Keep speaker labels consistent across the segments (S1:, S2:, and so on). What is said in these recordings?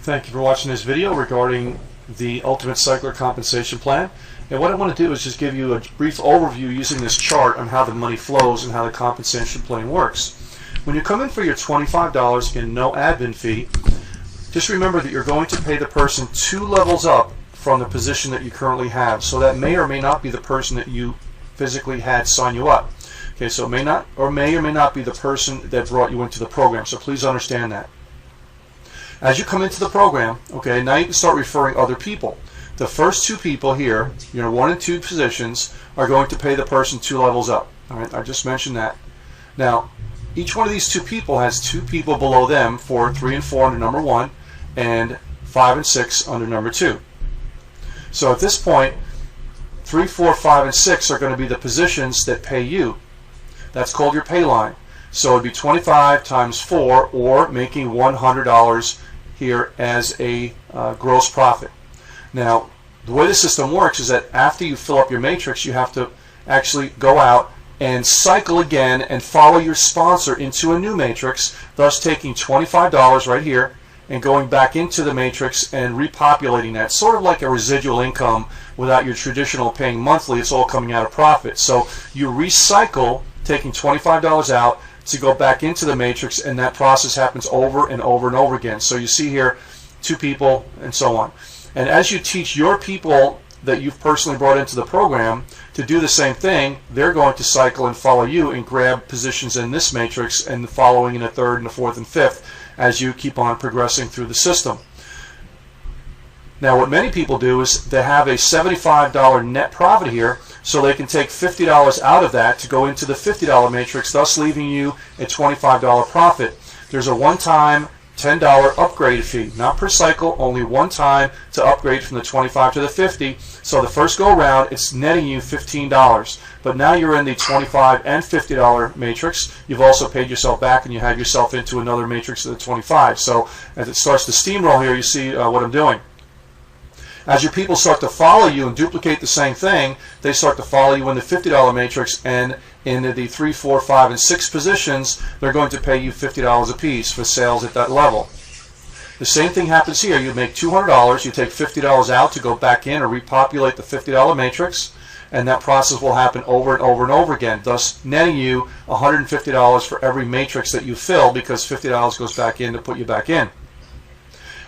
S1: Thank you for watching this video regarding the Ultimate Cycler Compensation Plan. And what I want to do is just give you a brief overview using this chart on how the money flows and how the compensation plan works. When you come in for your $25 in no admin fee, just remember that you're going to pay the person 2 levels up from the position that you currently have. So that may or may not be the person that you physically had sign you up. Okay, so it may or may not be the person that brought you into the program. So please understand that. As you come into the program, okay, now you can start referring other people. The first 2 people here, your 1 and 2 positions, are going to pay the person 2 levels up. All right, I just mentioned that. Now, each one of these 2 people has 2 people below them for 3 and 4 under number 1 and 5 and 6 under number 2. So at this point, 3, 4, 5, and 6 are going to be the positions that pay you. That's called your pay line. So it would be 25 times 4, or making $100 here as a gross profit. Now, the way the system works is that after you fill up your matrix, you have to actually go out and cycle again and follow your sponsor into a new matrix, thus taking $25 right here and going back into the matrix and repopulating that, sort of like a residual income without your traditional paying monthly. It's all coming out of profit. So you recycle, taking $25 out to go back into the matrix, and that process happens over and over and over again. So you see here 2 people and so on. And as you teach your people that you've personally brought into the program to do the same thing, they're going to cycle and follow you and grab positions in this matrix and the following in the 3rd and the 4th and 5th as you keep on progressing through the system. Now what many people do is they have a $75 net profit here, so they can take $50 out of that to go into the $50 matrix, thus leaving you a $25 profit. There's a one-time $10 upgrade fee, not per cycle, only one time to upgrade from the 25 to the 50. So the first go around, it's netting you $15. But now you're in the $25 and $50 matrix. You've also paid yourself back, and you have yourself into another matrix of the 25. So as it starts to steamroll here, you see what I'm doing. As your people start to follow you and duplicate the same thing, they start to follow you in the $50 matrix, and in the 3, 4, 5, and 6 positions, they're going to pay you $50 a piece for sales at that level. The same thing happens here. You make $200, you take $50 out to go back in or repopulate the $50 matrix, and that process will happen over and over and over again, thus netting you $150 for every matrix that you fill, because $50 goes back in to put you back in.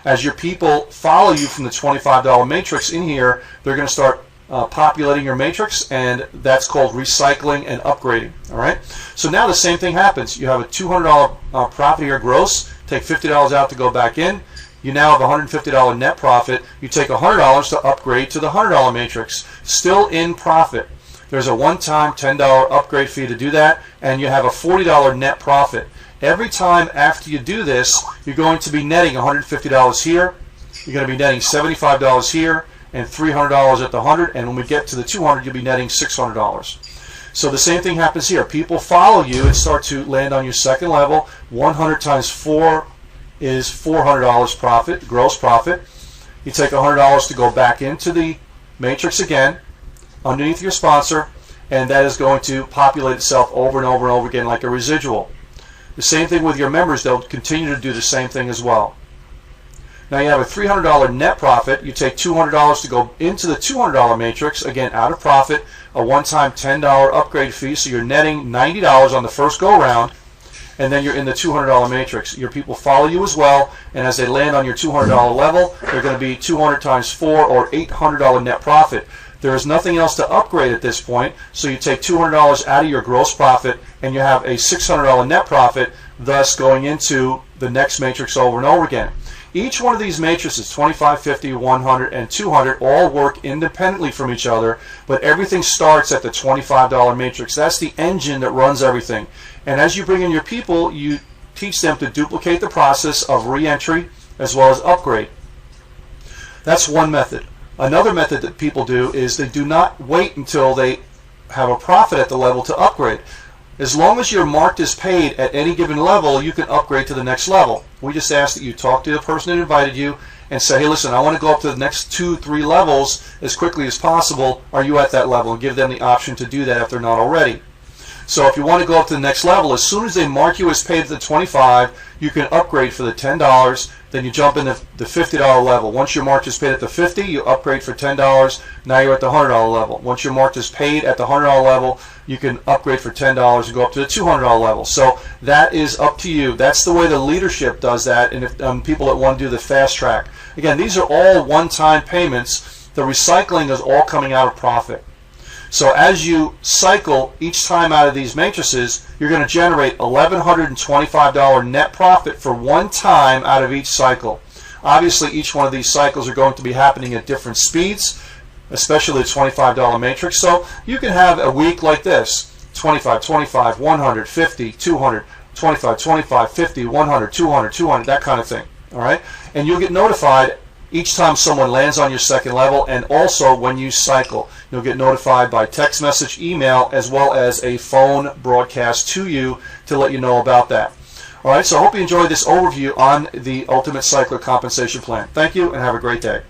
S1: As your people follow you from the $25 matrix in here, they're going to start populating your matrix, and that's called recycling and upgrading. All right. So now the same thing happens. You have a $200 profit here gross. Take $50 out to go back in. You now have a $150 net profit. You take $100 to upgrade to the $100 matrix. Still in profit. There's a one-time $10 upgrade fee to do that, and you have a $40 net profit. Every time after you do this, you're going to be netting $150 here. You're going to be netting $75 here, and $300 at the 100, and when we get to the 200, you'll be netting $600. So the same thing happens here. People follow you and start to land on your second level. 100 times 4 is $400 profit, gross profit. You take $100 to go back into the matrix again, underneath your sponsor, and that is going to populate itself over and over and over again like a residual. The same thing with your members. They'll continue to do the same thing as well. Now you have a $300 net profit. You take $200 to go into the $200 matrix, again out of profit, a one-time $10 upgrade fee, so you're netting $90 on the first go-around, and then you're in the $200 matrix. Your people follow you as well, and as they land on your $200 level, they're going to be 200 times 4, or $800 net profit. There is nothing else to upgrade at this point, so you take $200 out of your gross profit, and you have a $600 net profit, thus going into the next matrix over and over again. Each one of these matrices, 25, 50, 100, and 200, all work independently from each other, but everything starts at the $25 matrix. That's the engine that runs everything. And as you bring in your people, you teach them to duplicate the process of re-entry as well as upgrade. That's one method. Another method that people do is they do not wait until they have a profit at the level to upgrade. As long as you're marked as paid at any given level, you can upgrade to the next level. We just ask that you talk to the person that invited you and say, hey, listen, I want to go up to the next 2, 3 levels as quickly as possible. Are you at that level? And give them the option to do that if they're not already. So if you want to go up to the next level, as soon as they mark you as paid at the 25, you can upgrade for the $10. then you jump into the $50 level. Once your marked as paid at the $50, you upgrade for $10. Now you're at the $100 level. Once your marked as paid at the $100 level, you can upgrade for $10 and go up to the $200 level. So that is up to you. That's the way the leadership does that, and if people that want to do the fast track. Again, these are all one-time payments. The recycling is all coming out of profit. So as you cycle each time out of these matrices, you're going to generate $1,125 net profit for one time out of each cycle. Obviously, each one of these cycles are going to be happening at different speeds, especially the $25 matrix. So you can have a week like this: 25, 25, 100, 50, 200, 25, 25, 50, 100, 200, 200, that kind of thing. All right? And you'll get notified each time someone lands on your second level, and also when you cycle. You'll get notified by text message, email, as well as a phone broadcast to you to let you know about that. All right, so I hope you enjoyed this overview on the Ultimate Cycler Compensation Plan. Thank you, and have a great day.